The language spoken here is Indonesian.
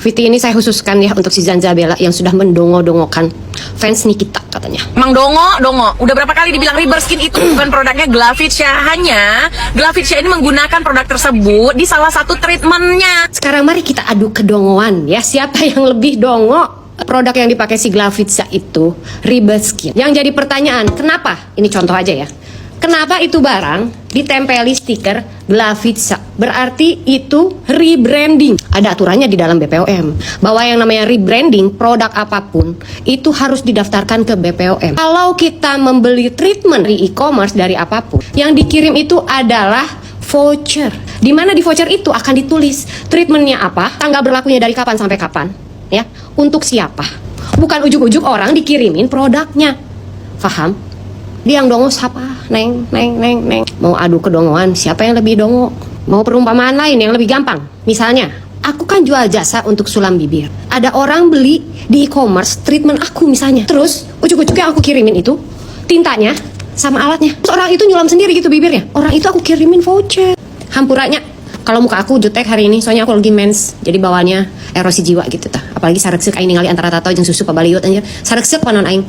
VT ini saya khususkan ya untuk si Zanzabella yang sudah mendongo-dongokan fans Nikita katanya. Emang dongo. Udah berapa kali dibilang Riber Skin itu bukan produknya Glavicia. Hanya Glavicia ini menggunakan produk tersebut di salah satu treatmentnya. Sekarang mari kita adu kedongoan ya. Siapa yang lebih dongo? Produk yang dipakai si Glavicia itu Riber Skin. Yang jadi pertanyaan, kenapa? Ini contoh aja ya. Kenapa itu barang ditempeli stiker Glavicia? Berarti itu rebranding. Ada aturannya di dalam BPOM bahwa yang namanya rebranding produk apapun itu harus didaftarkan ke BPOM. Kalau kita membeli treatment di e-commerce dari apapun, yang dikirim itu adalah voucher. Di mana di voucher itu akan ditulis treatmentnya apa, tanggal berlakunya dari kapan sampai kapan, ya, untuk siapa. Bukan ujuk-ujuk orang dikirimin produknya. Paham? Dia yang dongo siapa? Neng. Mau adu kedongoan, siapa yang lebih dongo? Mau perumpamaan lain yang lebih gampang. Misalnya, aku kan jual jasa untuk sulam bibir. Ada orang beli di e-commerce treatment aku misalnya. Terus, ujuk-ujuknya aku kirimin itu tintanya sama alatnya. Terus orang itu nyulam sendiri gitu bibirnya. Orang itu aku kirimin voucher. Hampuranya, kalau muka aku jutek hari ini, soalnya aku lagi mens. Jadi bawaannya erosi jiwa gitu tah. Apalagi sareksek aing ningali antara tato jeung susu pabaliut anjir. Sareksek panon aing.